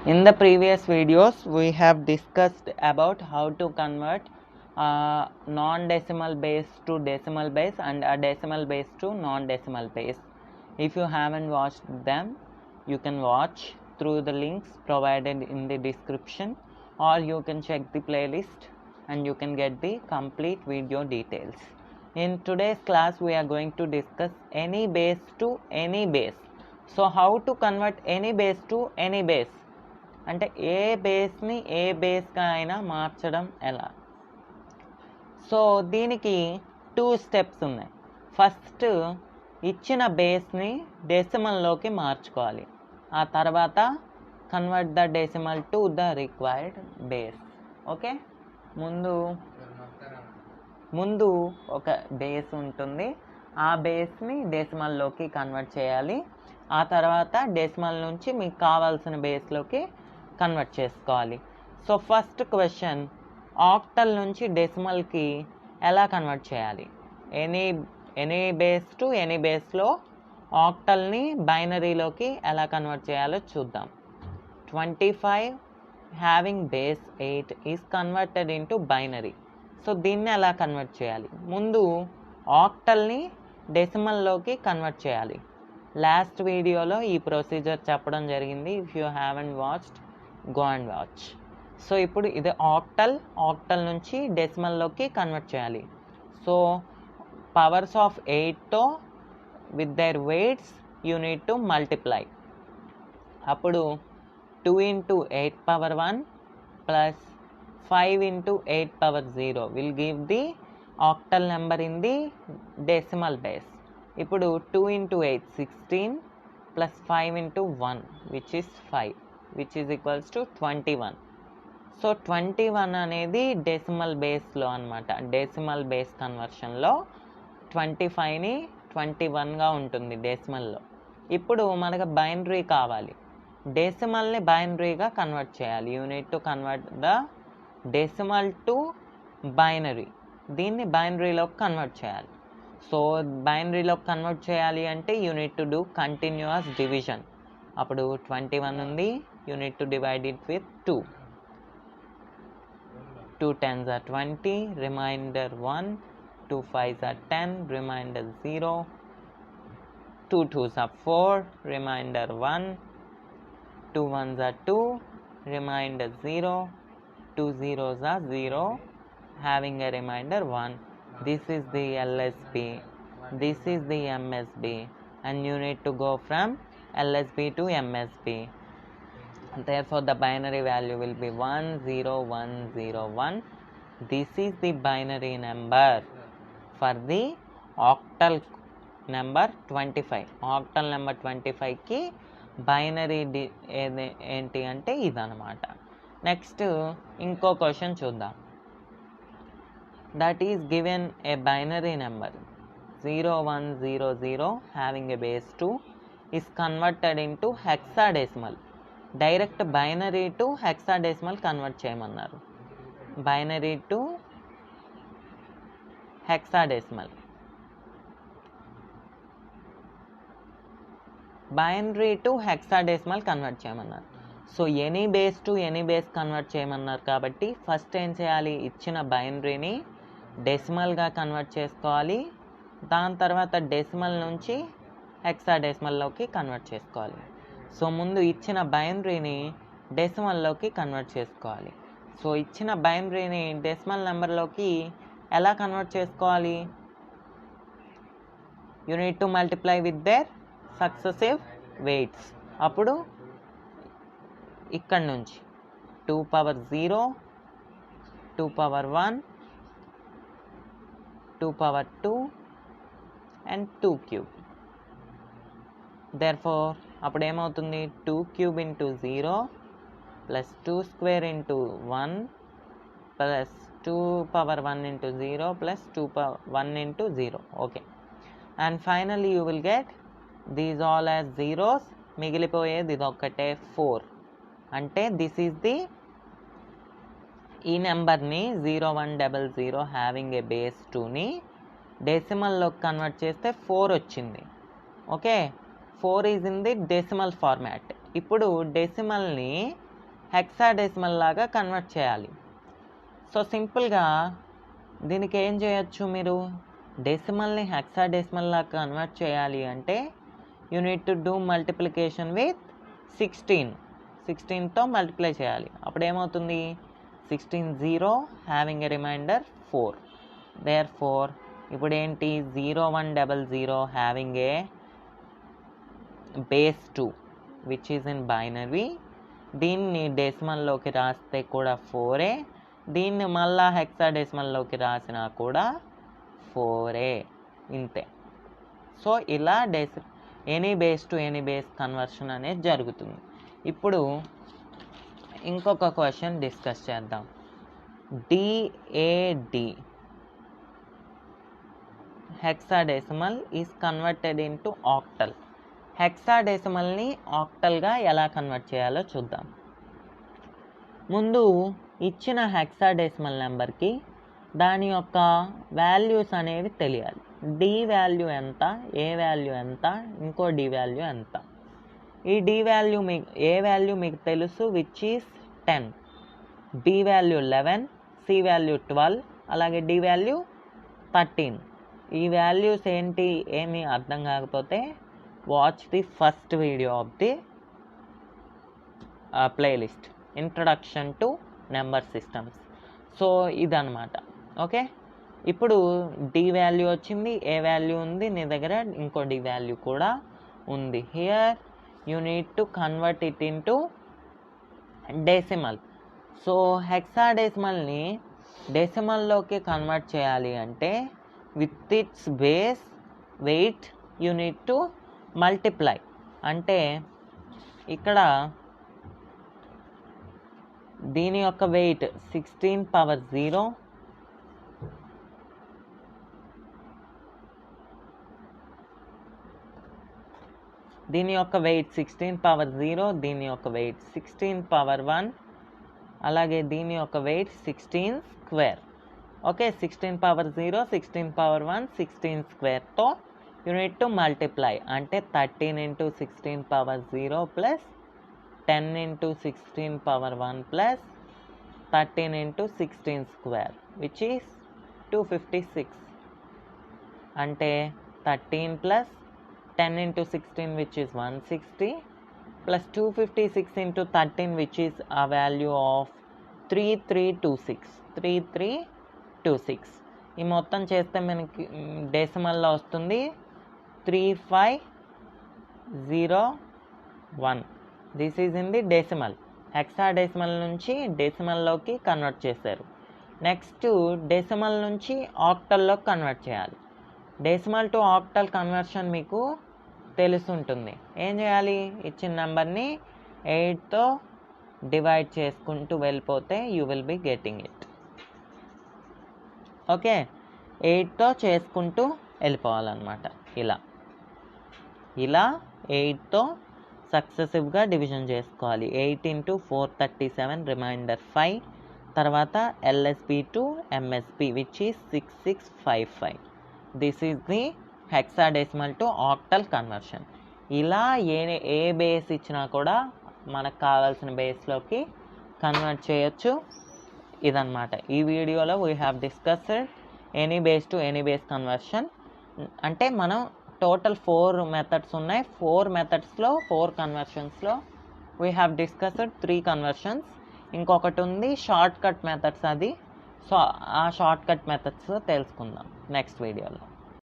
In the previous videos, we have discussed about how to convert non-decimal base to decimal base and a decimal base to non-decimal base. If you haven't watched them, you can watch through the links provided in the description, or you can check the playlist and you can get the complete video details. In today's class, we are going to discuss any base to any base. So how to convert any base to any base? అంటే ఏ బేస్ని ఏ బేస్గా అయినా మార్చడం ఎలా? So దీనికి 2 steps ఉన్నాయి. First ఇచ్చిన బేస్ని డెసిమల్లోకి మార్చుకోవాలి. ఆ తర్వాత convert the decimal to the required base. Okay, ముందు ఒక బేస్ ఉంటుంది, ఆ బేస్ని డెసిమల్లోకి కన్వర్ట్ చేయాలి. ఆ తర్వాత డెసిమల్ నుంచి మీకు కావాల్సిన బేస్లోకి కన్వర్ట్ చేసుకోవాలి. సో ఫస్ట్ క్వశ్చన్, ఆక్టల్ నుంచి డెసిమల్కి ఎలా కన్వర్ట్ చేయాలి? ఎనీ బేస్ టు ఎనీ బేస్లో ఆక్టల్ని బైనరీలోకి ఎలా కన్వర్ట్ చేయాలో చూద్దాం. 25 having base 8 is converted into binary. So దీన్ని ఎలా కన్వర్ట్ చేయాలి? ముందు ఆక్టల్ని డెసిమల్లోకి కన్వర్ట్ చేయాలి. లాస్ట్ వీడియోలో ఈ ప్రొసీజర్ చెప్పడం జరిగింది. If you haven't watched, go and watch. So ఇప్పుడు ఇది ఆక్టల్ నుంచి డెసిమల్లోకి కన్వర్ట్ చేయాలి. సో పవర్స్ ఆఫ్ 8తో with their weights you need to multiply. అప్పుడు 2 into 8 power 1 plus 5 into 8 power 0 will give the octal number in the decimal base. ఇప్పుడు 2 into 8 16 plus 5 into 1 which is 5 which is equals to 21. So 21 అనేది decimal బేస్లో అనమాట. Decimal base కన్వర్షన్లో 25ని 21గా ఉంటుంది డెసిమల్లో. ఇప్పుడు మనకు binary కావాలి, డెసిమల్ని బైనరీగా convert చేయాలి. You need to convert the decimal to binary. దీన్ని బైనరీలోకి కన్వర్ట్ చేయాలి. సో బైనరీలోకి కన్వర్ట్ చేయాలి అంటే you need to do continuous division. అప్పుడు 21 ఉంది, you need to divide it with 2. 2 10s are 20, remainder 1. 2 5s are 10, remainder 0. 2 2s are 4, remainder 1. 2 1s are 2, remainder 0. 2 0s are 0, having a remainder 1. This is the LSB, this is the MSB, and you need to go from LSB to MSB. Therefore the binary value will be 10101. This is the binary number for the octal number 25. octal number 25 కి binary ఏంటి అంటే ఇదన్నమాట. Next ఇంకో question చూద్దాం. That is given a binary number 0100 having a base 2 is converted into hexadecimal. Direct binary to hexadecimal convert చేయమన్నారు. Binary to hexadecimal. Binary to hexadecimal convert చేయమన్నారు. So any base to any base convert చేయమన్నారు కాబట్టి first ఏం చేయాలి? ఇచ్చిన బైనరీని డెసిమల్గా convert చేసుకోవాలి. దాని తర్వాత డెసిమల్ నుంచి హెక్సాడెసిమల్లోకి కన్వర్ట్ చేసుకోవాలి. సో ముందు ఇచ్చిన బైనరీని డెసిమల్లోకి కన్వర్ట్ చేసుకోవాలి. సో ఇచ్చిన బైనరీని డెసిమల్ నెంబర్లోకి ఎలా కన్వర్ట్ చేసుకోవాలి? You need to multiply with their successive weights. అప్పుడు ఇక్కడ నుంచి 2 power 0, 2 power 1, 2 power 2 and 2 cube. Therefore అప్పుడు ఏమవుతుంది? 2 cube into 0 plus 2 square into 1 plus 2 power 1 into 0 plus 2 power 1 into 0. Okay, and finally you will get these all as zeros. మిగిలిపోయేది ఇది ఒక్కటే 4. అంటే this is the, ఈ నెంబర్ని 0100 హ్యావింగ్ ఏ బేస్ 2ని డెసిమల్లోకి convert చేస్తే 4 వచ్చింది. Okay, 4 is in the decimal format. ఇప్పుడు డెసిమల్ని hexadecimal లాగా కన్వర్ట్ చేయాలి. సో సింపుల్గా దీనికి ఏం చేయొచ్చు, మీరు డెసిమల్ని హెక్సాడెసిమల్ లాగా కన్వర్ట్ చేయాలి అంటే you need to do multiplication with 16తో మల్టిప్లై చేయాలి. అప్పుడు ఏమవుతుంది, 16 0 హ్యావింగ్ ఎ రిమైండర్ 4. దేర్ఫోర్ ఇప్పుడు ఏంటి, 0100 having a base 2 which is in binary. దీన్ని డెసిమల్లోకి రాస్తే కూడా 4, దీన్ని మళ్ళా హెక్సాడెసిమల్లోకి రాసినా కూడా 4 ఇంతే. సో ఇలా any base to any base conversion అనేది జరుగుతుంది. ఇప్పుడు ఇంకొక క్వశ్చన్ డిస్కస్ చేద్దాం. DAD hexadecimal is converted into octal. హెక్సాడెసిమల్ని ఆక్టల్గా ఎలా కన్వర్ట్ చేయాలో చూద్దాం. ముందు ఇచ్చిన హెక్సాడెసిమల్ నెంబర్కి దాని యొక్క వాల్యూస్ అనేవి తెలియాలి. D వాల్యూ ఎంత, A వాల్యూ ఎంత, ఇంకో D వాల్యూ ఎంత. ఈ D వాల్యూ A వాల్యూ మీకు తెలుసు, which is 10, B value 11, C value 12, అలాగే D వాల్యూ 13. ఈ వాల్యూస్ ఏంటి ఏమీ అర్థం కాకపోతే watch the first video of the playlist, introduction to number systems. So ఇదన్నమాట. ఓకే, ఇప్పుడు D వాల్యూ వచ్చింది, A వాల్యూ ఉంది, నీ దగ్గర ఇంకో D వాల్యూ కూడా ఉంది. Here you need to convert it into decimal. So హెక్సాడెసిమల్ని డెసిమల్లోకి కన్వర్ట్ చేయాలి అంటే with its base weight you need to multiply. అంటే ఇక్కడ దీని యొక్క వెయిట్ 16 పవర్ 0, దీని యొక్క వెయిట్ 16 పవర్ 0, దీని యొక్క వెయిట్ 16 పవర్ 1, అలాగే దీని యొక్క weight 16 square. Okay, 16 power 0, 16 power 1, 16 స్క్వేర్తో యూనిట్ టు మల్టిప్లై. అంటే 13 into 16 power 0 plus 10 into 16 power 1 plus 13 into 16 square which is 256. అంటే 13 plus 10 into 16 which is 160 plus 256 into 13 which is a value of 3326. ఈ మొత్తం చేస్తే మనకి డెసిమల్లో వస్తుంది 3501. This is in the decimal. Hexadecimal నుంచి డెసిమల్లోకి కన్వర్ట్ చేశారు. నెక్స్ట్ డెసిమల్ నుంచి ఆక్టల్లోకి కన్వర్ట్ చేయాలి. డెసిమల్ టు ఆక్టల్ కన్వర్షన్ మీకు తెలుసుంటుంది. ఏం చేయాలి, ఇచ్చిన నెంబర్ని 8తో డివైడ్ చేసుకుంటూ వెళ్ళిపోతే you will be getting it. Okay, 8తో చేసుకుంటూ వెళ్ళిపోవాలన్నమాట. ఇలా 8తో సక్సెసివ్గా డివిజన్ చేసుకోవాలి. 8 ఇంటూ 437 రిమైండర్ 5, తర్వాత LSB to MSB which is 6655. This is the hexadecimal to octal conversion. ఇలా ఏ బేస్ ఇచ్చినా కూడా మనకు కావాల్సిన బేస్లోకి కన్వర్ట్ చేయొచ్చు. ఇదన్నమాట ఈ వీడియోలో we have discussed any base to any base conversion. అంటే మనం టోటల్ 4 మెథడ్స్ ఉన్నాయి. 4 మెథడ్స్లో 4 కన్వర్షన్స్లో వీ హ్యావ్ డిస్కస్డ్ 3 కన్వర్షన్స్. ఇంకొకటి ఉంది షార్ట్ కట్ మెథడ్స్, అది. సో ఆ షార్ట్ కట్ మెథడ్స్ తెలుసుకుందాం నెక్స్ట్ వీడియోలో.